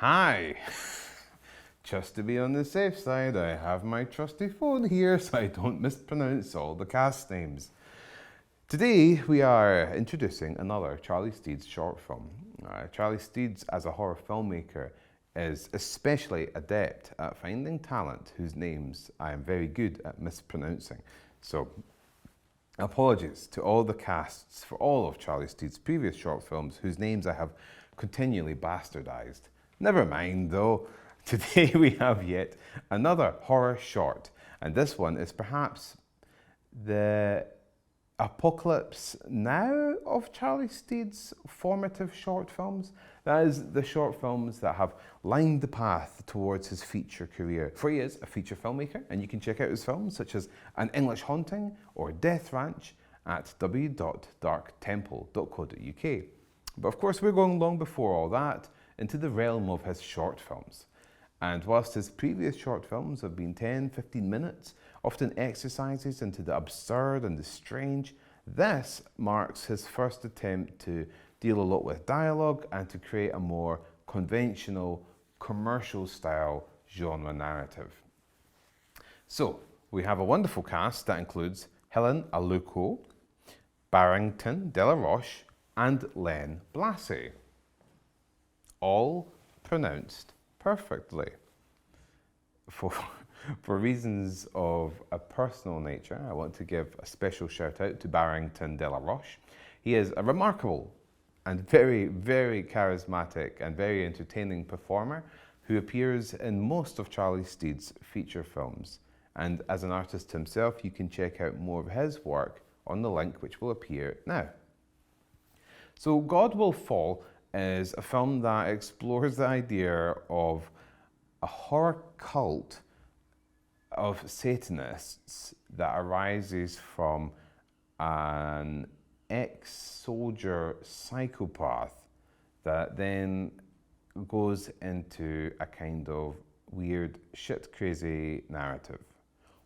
Hi! Just to be on the safe side, I have my trusty phone here so I don't mispronounce all the cast names. Today we are introducing another Charlie Steeds short film. Charlie Steeds, as a horror filmmaker, is especially adept at finding talent whose names I am very good at mispronouncing. So apologies to all the casts for all of Charlie Steeds' previous short films whose names I have continually bastardized. Never mind though, today we have yet another horror short, and this one is perhaps the apocalypse now of Charlie Steeds' formative short films. That is, the short films that have lined the path towards his feature career. For he is a feature filmmaker, and you can check out his films such as An English Haunting or Death Ranch at w.darktemple.co.uk. But of course we're going long before all that into the realm of his short films. And whilst his previous short films have been 10-15 minutes, often exercises into the absurd and the strange, this marks his first attempt to deal a lot with dialogue and to create a more conventional, commercial style genre narrative. So, we have a wonderful cast that includes Helen Aluko, Barrington De La Roche, and Lenn Blasse. All pronounced perfectly. For reasons of a personal nature, I want to give a special shout out to Barrington De La Roche. He is a remarkable and very, very charismatic and very entertaining performer who appears in most of Charlie Steeds' feature films. And as an artist himself, you can check out more of his work on the link which will appear now. So God Will Fall is a film that explores the idea of a horror cult of Satanists that arises from an ex-soldier psychopath that then goes into a kind of weird, shit-crazy narrative.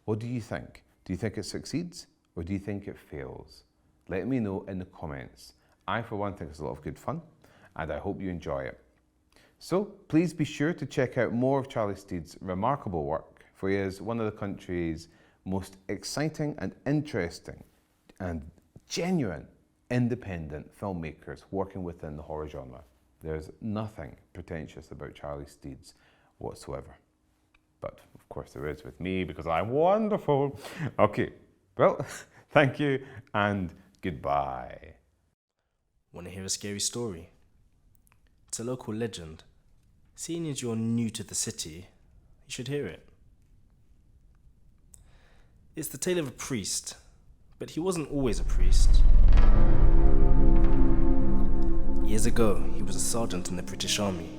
What do you think? Do you think it succeeds or do you think it fails? Let me know in the comments. I, for one, think it's a lot of good fun, and I hope you enjoy it. So please be sure to check out more of Charlie Steeds' remarkable work, for he is one of the country's most exciting and interesting and genuine independent filmmakers working within the horror genre. There's nothing pretentious about Charlie Steeds whatsoever. But of course there is with me because I'm wonderful. Okay, well, thank you and goodbye. Want to hear a scary story? It's a local legend. Seeing as you're new to the city, you should hear it. It's the tale of a priest, but he wasn't always a priest. Years ago, he was a sergeant in the British Army,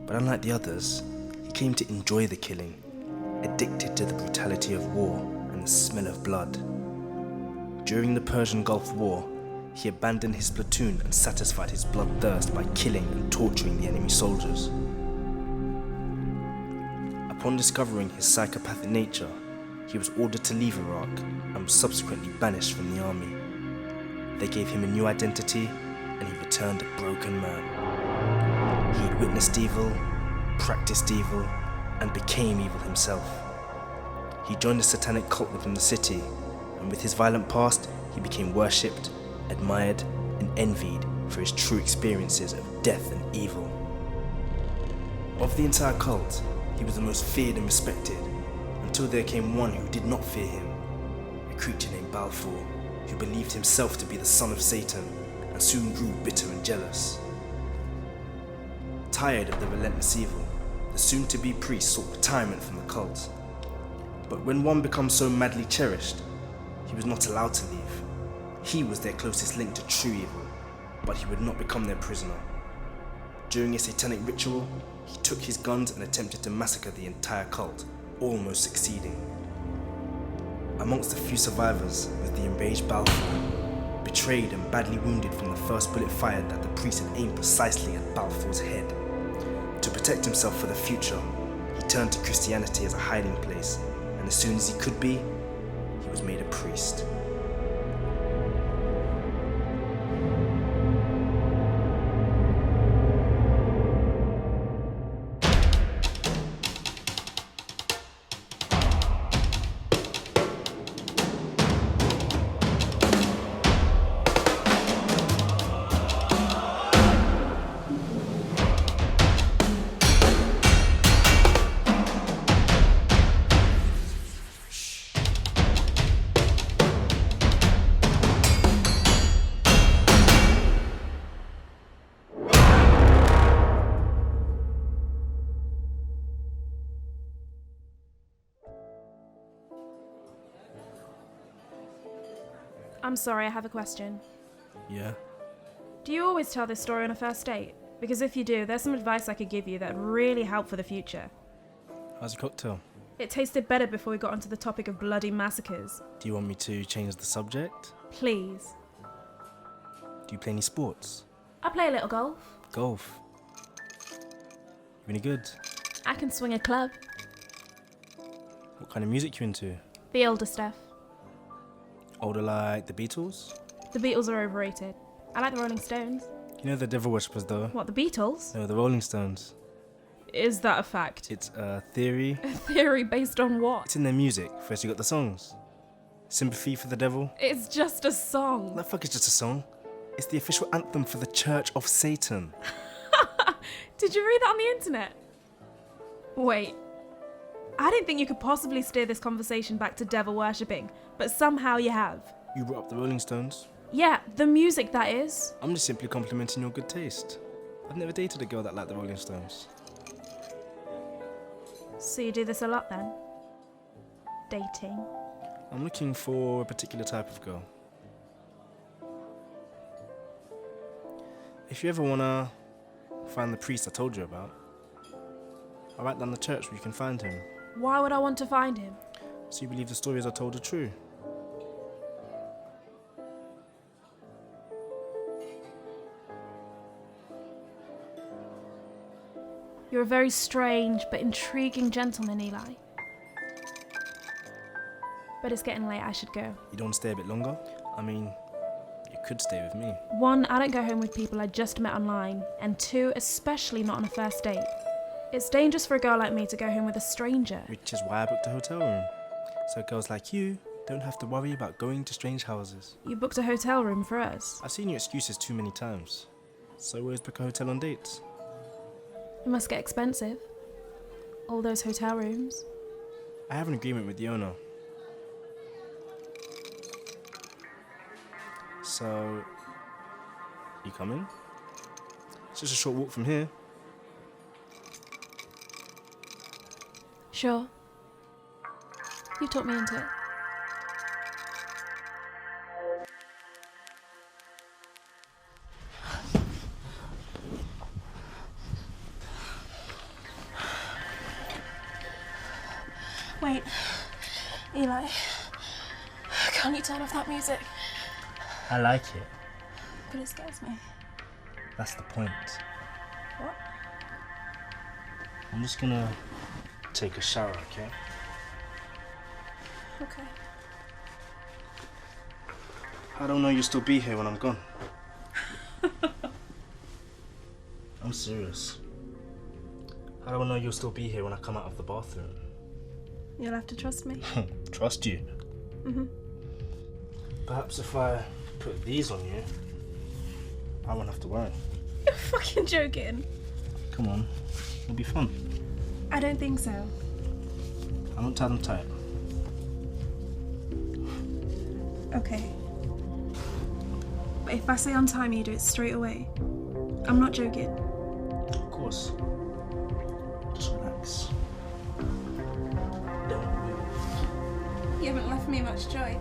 but unlike the others, he claimed to enjoy the killing, addicted to the brutality of war and the smell of blood. During the Persian Gulf War, he abandoned his platoon and satisfied his bloodthirst by killing and torturing the enemy soldiers. Upon discovering his psychopathic nature, he was ordered to leave Iraq and was subsequently banished from the army. They gave him a new identity and he returned a broken man. He had witnessed evil, practiced evil, and became evil himself. He joined a satanic cult within the city, and with his violent past, he became worshipped, admired, and envied for his true experiences of death and evil. Of the entire cult, he was the most feared and respected, until there came one who did not fear him, a creature named Balfour, who believed himself to be the son of Satan, and soon grew bitter and jealous. Tired of the relentless evil, the soon-to-be priest sought retirement from the cult. But when one becomes so madly cherished, he was not allowed to leave. He was their closest link to true evil, but he would not become their prisoner. During a satanic ritual, he took his guns and attempted to massacre the entire cult, almost succeeding. Amongst the few survivors was the enraged Balfour, betrayed and badly wounded from the first bullet fired that the priest had aimed precisely at Balfour's head. To protect himself for the future, he turned to Christianity as a hiding place, and as soon as he could be, he was made a priest. I'm sorry, I have a question. Yeah? Do you always tell this story on a first date? Because if you do, there's some advice I could give you that'd really help for the future. How's your cocktail? It tasted better before we got onto the topic of bloody massacres. Do you want me to change the subject? Please. Do you play any sports? I play a little golf. Golf? You any good? I can swing a club. What kind of music you into? The older stuff. Older like the Beatles? The Beatles are overrated. I like the Rolling Stones. You know the Devil Worshippers though? What, the Beatles? No, the Rolling Stones. Is that a fact? It's a theory. A theory based on what? It's in their music. First you got the songs. Sympathy for the Devil. It's just a song. The fuck is just a song? It's the official anthem for the Church of Satan. Did you read that on the internet? Wait. I didn't think you could possibly steer this conversation back to devil worshipping, but somehow you have. You brought up the Rolling Stones. Yeah, the music, that is. I'm just simply complimenting your good taste. I've never dated a girl that liked the Rolling Stones. So you do this a lot then? Dating? I'm looking for a particular type of girl. If you ever wanna find the priest I told you about, I'll write down the church where you can find him. Why would I want to find him? So you believe the stories I told are true. You're a very strange but intriguing gentleman, Eli. But it's getting late, I should go. You don't want to stay a bit longer? I mean, you could stay with me. 1, I don't go home with people I just met online, and 2, especially not on a first date. It's dangerous for a girl like me to go home with a stranger. Which is why I booked a hotel room. So girls like you don't have to worry about going to strange houses. You booked a hotel room for us. I've seen your excuses too many times. So always book a hotel on dates. It must get expensive. All those hotel rooms. I have an agreement with the owner. So, you coming? It's just a short walk from here. Sure. You talked me into it. Wait, Eli, can't you turn off that music? I like it. But it scares me. That's the point. What? I'm just gonna take a shower, okay? Okay. I don't know you'll still be here when I'm gone. I'm serious. I don't know you'll still be here when I come out of the bathroom. You'll have to trust me. Trust you? Mm-hmm. Perhaps if I put these on you, I won't have to worry. You're fucking joking. Come on, it'll be fun. I don't think so. I won't tie them tight. Okay. But if I say untie me, you do it straight away. I'm not joking. Of course. Just relax. Don't move. You haven't left me much choice.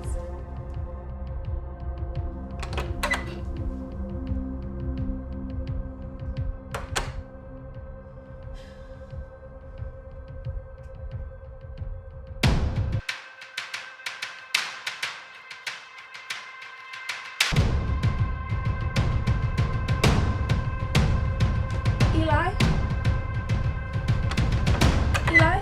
Eli? Eli?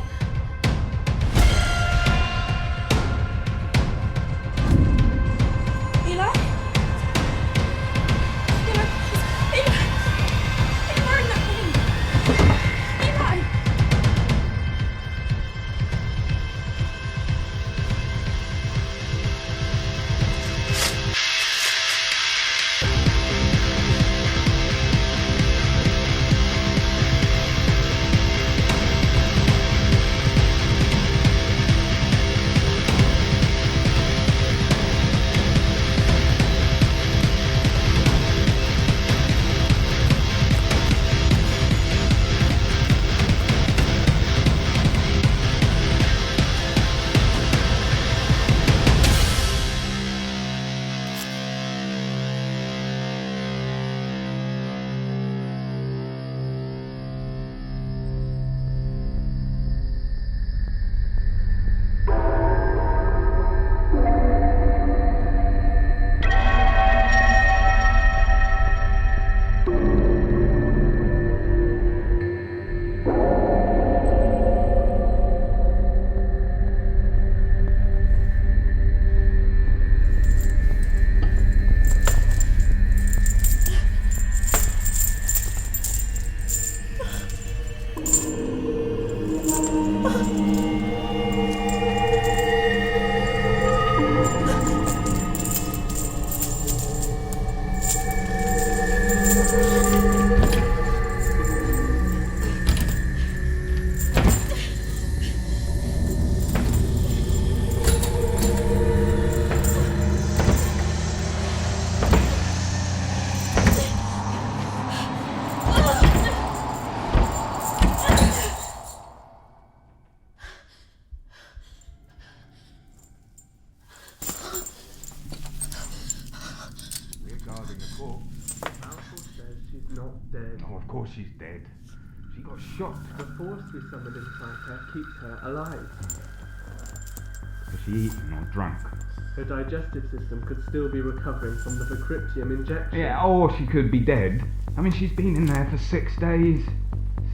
She's dead. She got shot. The force we summoned inside her keeps her alive. Was she eaten or drunk? Her digestive system could still be recovering from the Vicryptium injection. Yeah, or she could be dead. I mean, she's been in there for 6 days.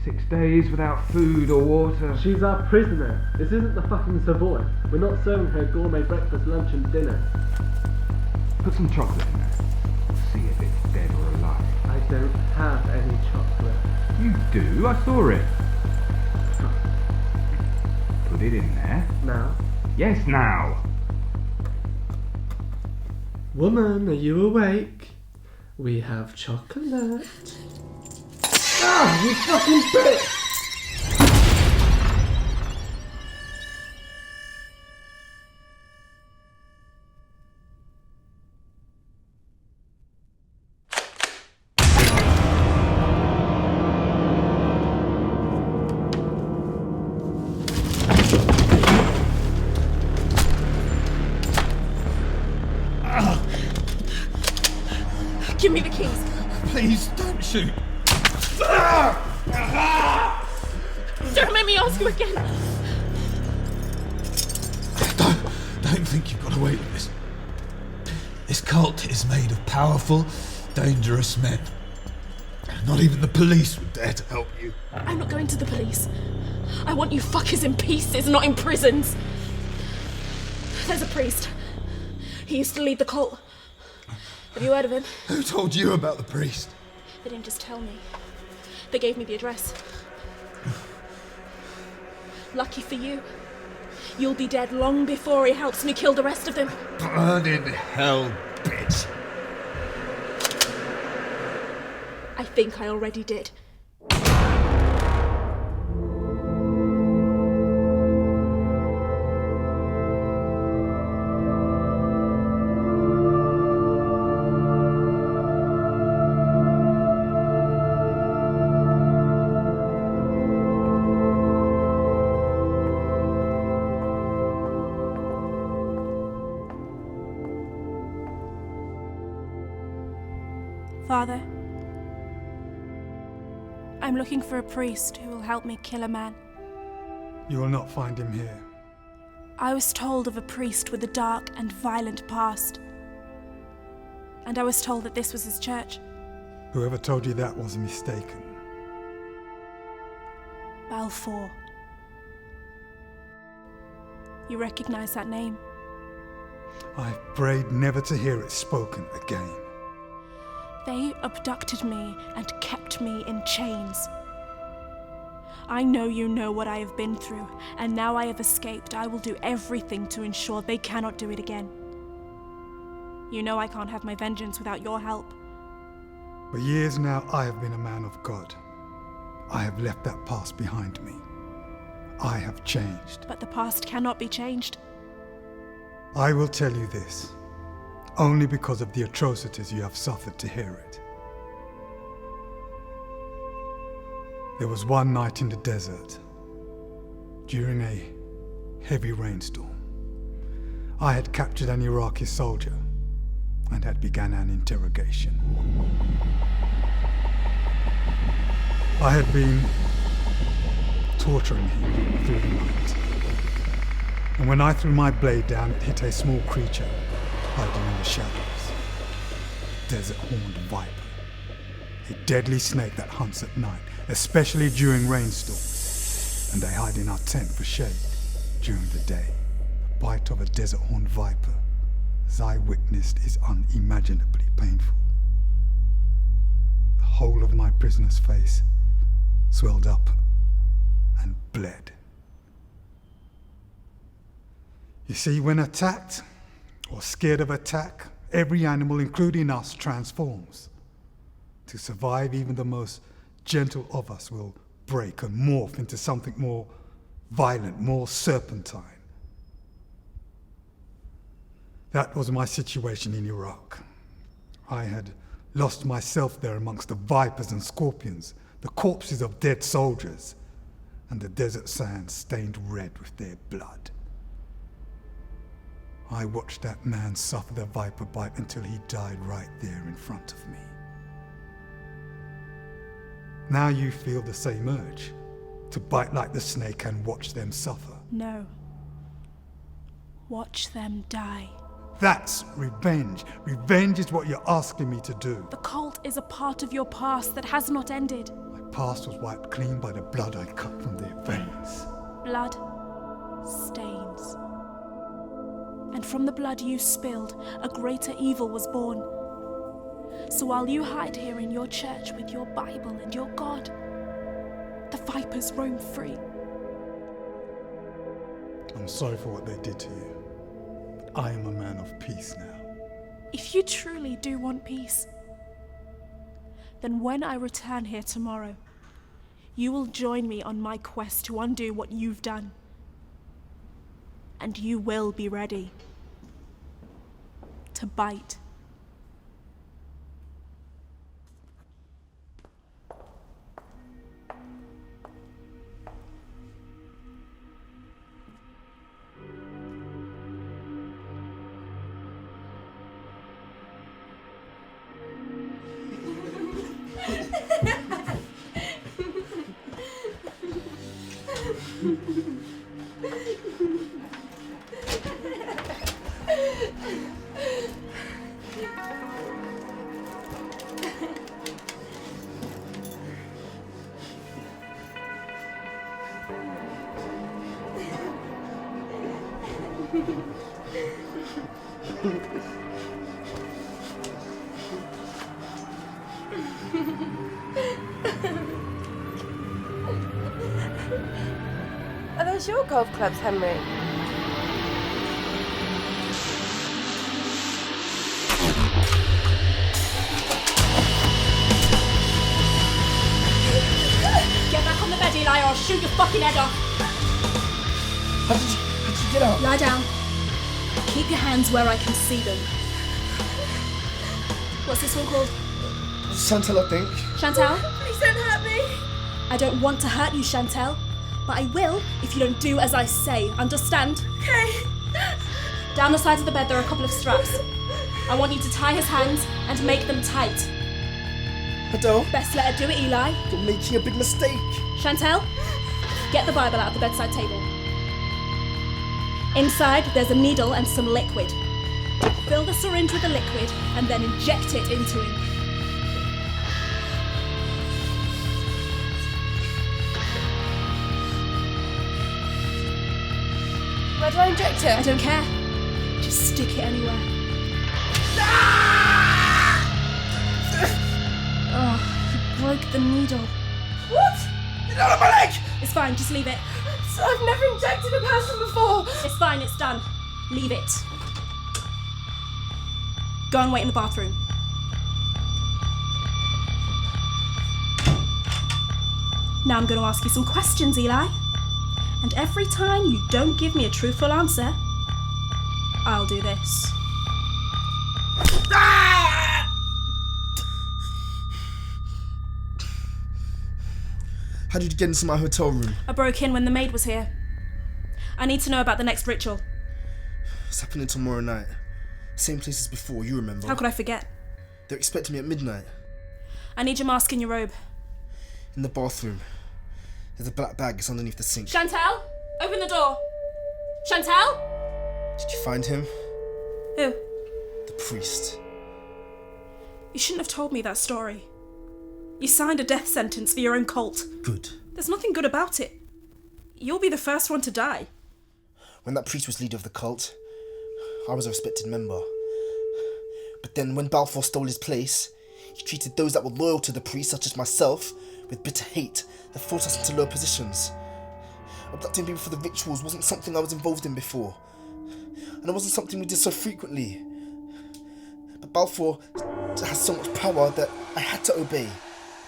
6 days without food or water. She's our prisoner. This isn't the fucking Savoy. We're not serving her gourmet breakfast, lunch and dinner. Put some chocolate in there. See if it's dead or alive. I don't have any chocolate. You do? I saw it. Put it in there. Now? Yes, now. Woman, are you awake? We have chocolate. Ah, you fucking bitch! Give me the keys. Please don't shoot. Don't make me ask you again. Don't think you've got away with this. This cult is made of powerful, dangerous men. Not even the police would dare to help you. I'm not going to the police. I want you fuckers in pieces, not in prisons. There's a priest. He used to lead the cult. Have you heard of him? Who told you about the priest? They didn't just tell me. They gave me the address. Lucky for you. You'll be dead long before he helps me kill the rest of them. Burn in hell, bitch. I think I already did. Father, I'm looking for a priest who will help me kill a man. You will not find him here. I was told of a priest with a dark and violent past. And I was told that this was his church. Whoever told you that was mistaken. Balfour. You recognize that name? I've prayed never to hear it spoken again. They abducted me and kept me in chains. I know you know what I have been through, and now I have escaped. I will do everything to ensure they cannot do it again. You know I can't have my vengeance without your help. For years now, I have been a man of God. I have left that past behind me. I have changed. But the past cannot be changed. I will tell you this, only because of the atrocities you have suffered to hear it. There was one night in the desert, during a heavy rainstorm. I had captured an Iraqi soldier and had begun an interrogation. I had been torturing him through the night. And when I threw my blade down, it hit a small creature hiding in the shadows. Desert horned viper. A deadly snake that hunts at night, especially during rainstorms. And they hide in our tent for shade during the day. The bite of a desert horned viper, as I witnessed, is unimaginably painful. The whole of my prisoner's face swelled up and bled. You see, when attacked, or scared of attack, every animal, including us, transforms. To survive, even the most gentle of us will break and morph into something more violent, more serpentine. That was my situation in Iraq. I had lost myself there amongst the vipers and scorpions, the corpses of dead soldiers, and the desert sand stained red with their blood. I watched that man suffer the viper bite until he died right there in front of me. Now you feel the same urge, to bite like the snake and watch them suffer. No. Watch them die. That's revenge. Revenge is what you're asking me to do. The cult is a part of your past that has not ended. My past was wiped clean by the blood I cut from their veins. Blood stains. And from the blood you spilled, a greater evil was born. So while you hide here in your church with your Bible and your God, the vipers roam free. I'm sorry for what they did to you, but I am a man of peace now. If you truly do want peace, then when I return here tomorrow, you will join me on my quest to undo what you've done. And you will be ready to bite. Are those your golf clubs, Henry? Get back on the bed, Eli, or I'll shoot your fucking head off. How did you get out? Lie down. Keep your hands where I can see them. What's this one called? Chantal, I think. Chantal? Please don't hurt me. I don't want to hurt you, Chantal, but I will if you don't do as I say. Understand? Okay. Down the sides of the bed there are a couple of straps. I want you to tie his hands and make them tight. Adele, Best let her do it, Eli. you're making a big mistake. Chantal, get the Bible out of the bedside table. Inside, there's a needle and some liquid. Fill the syringe with the liquid and then inject it into him. Where do I inject I it? don't care. Just stick it anywhere. Oh, you broke the needle. What? Get out of my leg! It's fine, just leave it. So I've never injected a person before. It's fine, it's done. Leave it. Go and wait in the bathroom. Now I'm going to ask you some questions, Eli. And every time you don't give me a truthful answer, I'll do this. How did you get into my hotel room? I broke in when the maid was here. I need to know about the next ritual. It's happening tomorrow night. Same place as before, you remember. How could I forget? They're expecting me at midnight. I need your mask and your robe. In the bathroom. There's a black bag, it's underneath the sink. Chantal, open the door. Chantal? Did you find him? Who? The priest. You shouldn't have told me that story. You signed a death sentence for your own cult. Good. There's nothing good about it. You'll be the first one to die. When that priest was leader of the cult, I was a respected member. But then when Balfour stole his place, he treated those that were loyal to the priest, such as myself, with bitter hate that forced us into low positions. Abducting people for the rituals wasn't something I was involved in before. And it wasn't something we did so frequently. But Balfour has so much power that I had to obey.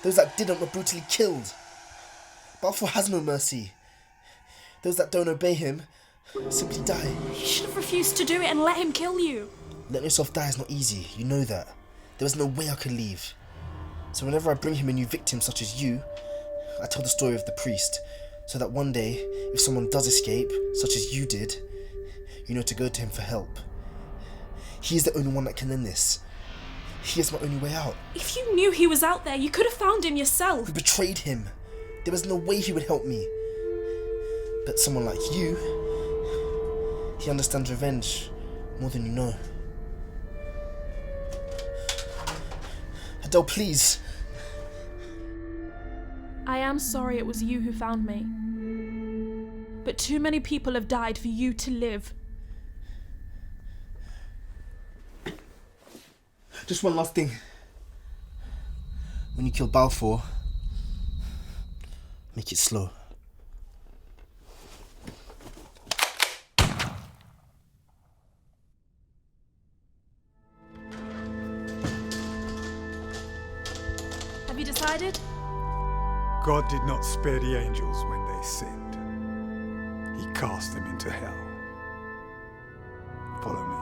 Those that didn't were brutally killed. Balfour has no mercy. Those that don't obey him simply die. You should have refused to do it and let him kill you. Letting yourself die is not easy, you know that. There was no way I could leave. So whenever I bring him a new victim such as you, I tell the story of the priest, so that one day, if someone does escape, such as you did, you know to go to him for help. He is the only one that can end this. He is my only way out. If you knew he was out there, you could have found him yourself. We betrayed him. There was no way he would help me. But someone like you, he understands revenge more than you know. Adele, please. I am sorry it was you who found me. But too many people have died for you to live. Just one last thing. When you kill Balfour, make it slow. Have you decided? God did not spare the angels when they sinned. He cast them into hell. Follow me.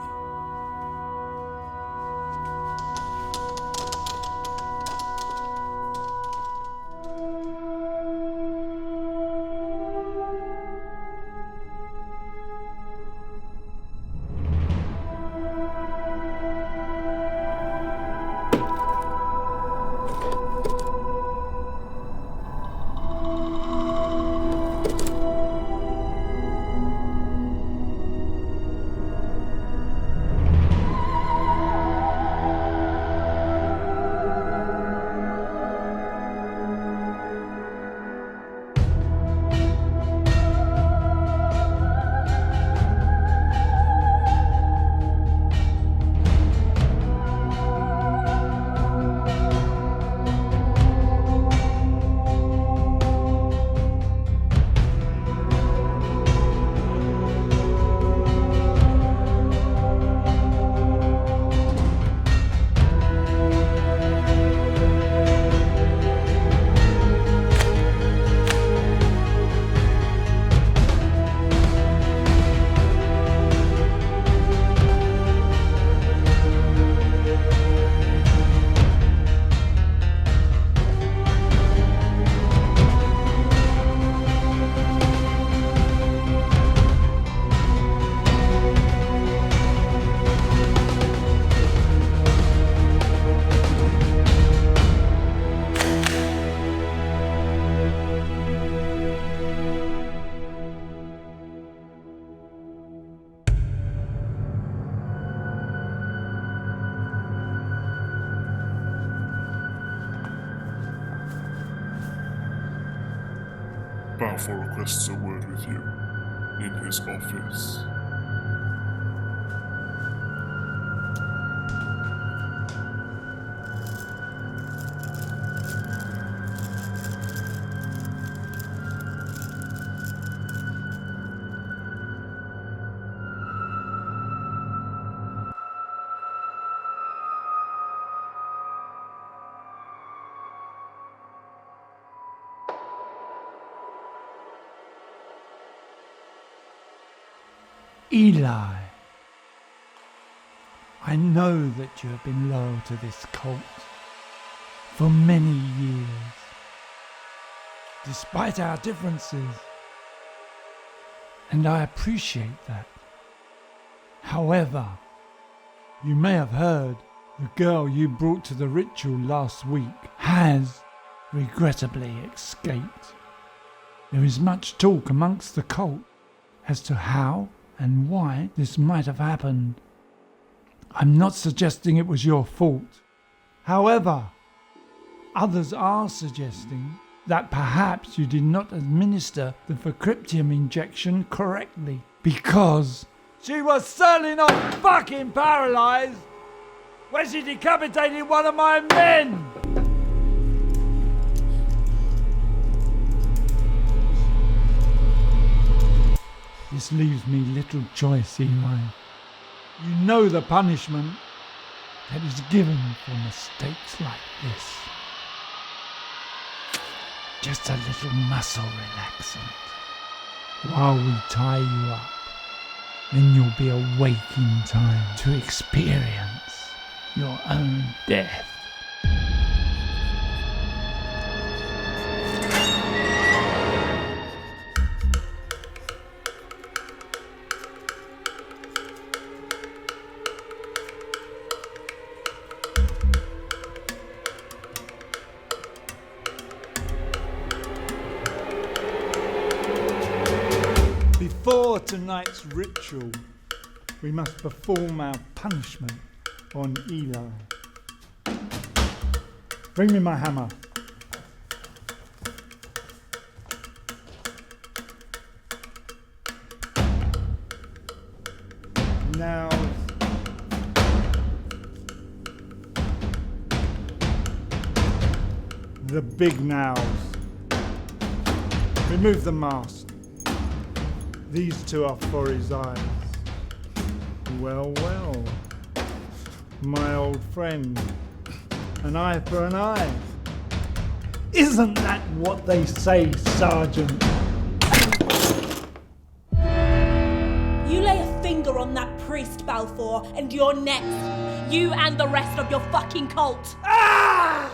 Balfour requests a word with you in his office. Eli, I know that you have been loyal to this cult for many years, despite our differences, and I appreciate that. However, you may have heard the girl you brought to the ritual last week has regrettably escaped. There is much talk amongst the cult as to how and why this might have happened. I'm not suggesting it was your fault. However, others are suggesting that perhaps you did not administer the Vercriptium injection correctly because she was certainly not fucking paralyzed when she decapitated one of my men! This leaves me little choice, Eli. You know the punishment that is given for mistakes like this. Just a little muscle relaxant while we tie you up. Then you'll be awake in time to experience your own death. Before tonight's ritual, we must perform our punishment on Eli. Bring me my hammer. Now, the big nails. Remove the mask. These two are for his eyes. Well, well, my old friend, an eye for an eye. Isn't that what they say, Sergeant? You lay a finger on that priest, Balfour, and you're next. You and the rest of your fucking cult. Ah!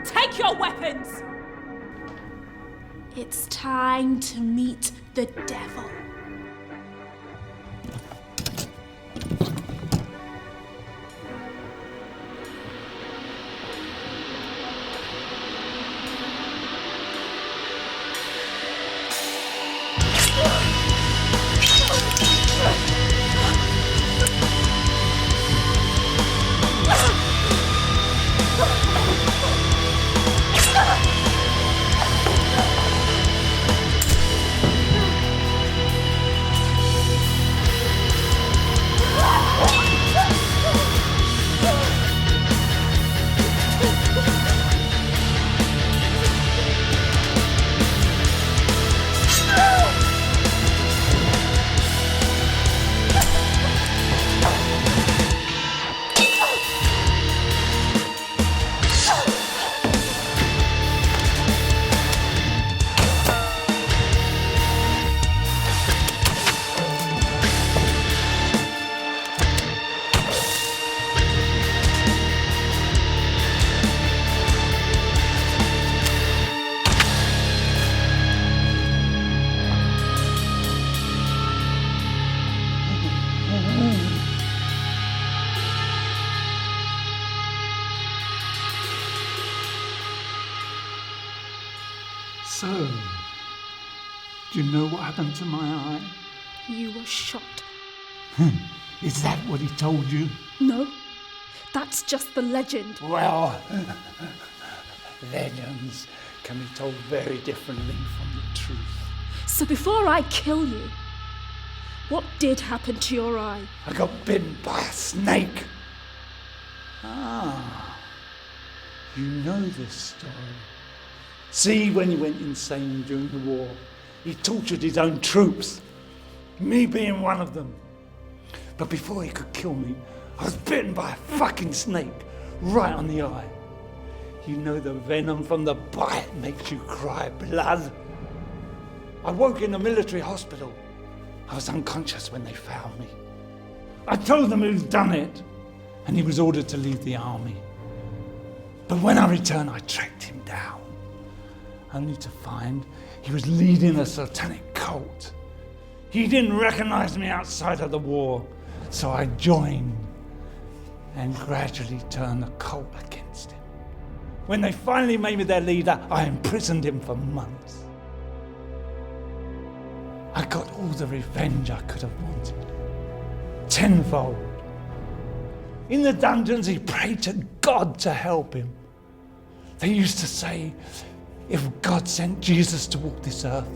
Take your weapons! It's time to meet the devil. So, do you know what happened to my eye? You were shot. Is that what he told you? No, that's just the legend. Well, legends can be told very differently from the truth. So before I kill you, what did happen to your eye? I got bitten by a snake. Ah, you know this story. See, when he went insane during the war, he tortured his own troops, me being one of them. But before he could kill me, I was bitten by a fucking snake right on the eye. You know the venom from the bite makes you cry blood. I woke in a military hospital. I was unconscious when they found me. I told them who'd done it, and he was ordered to leave the army. But when I returned, I tracked him down, only to find he was leading a satanic cult. He didn't recognize me outside of the war, so I joined and gradually turned the cult against him. When they finally made me their leader, I imprisoned him for months. I got all the revenge I could have wanted, tenfold. In the dungeons, he prayed to God to help him. They used to say, if God sent Jesus to walk this earth,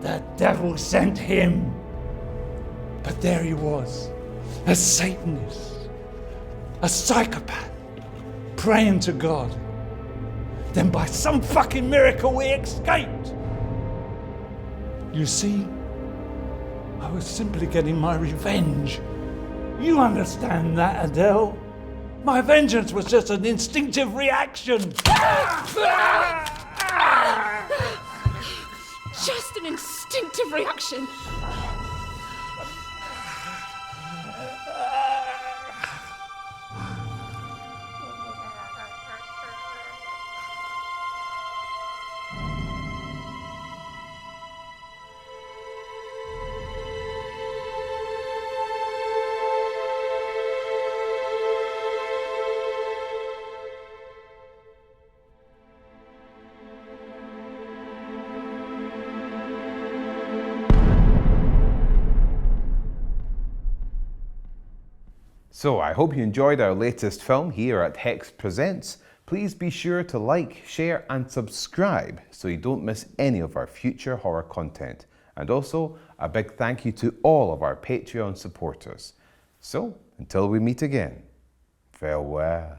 the devil sent him. But there he was, a Satanist, a psychopath, praying to God. Then by some fucking miracle we escaped. You see, I was simply getting my revenge. You understand that, Adele? My vengeance was just an instinctive reaction. Just an instinctive reaction. So I hope you enjoyed our latest film here at Hex Presents. Please be sure to like, share and subscribe so you don't miss any of our future horror content. And also a big thank you to all of our Patreon supporters. So until we meet again, farewell.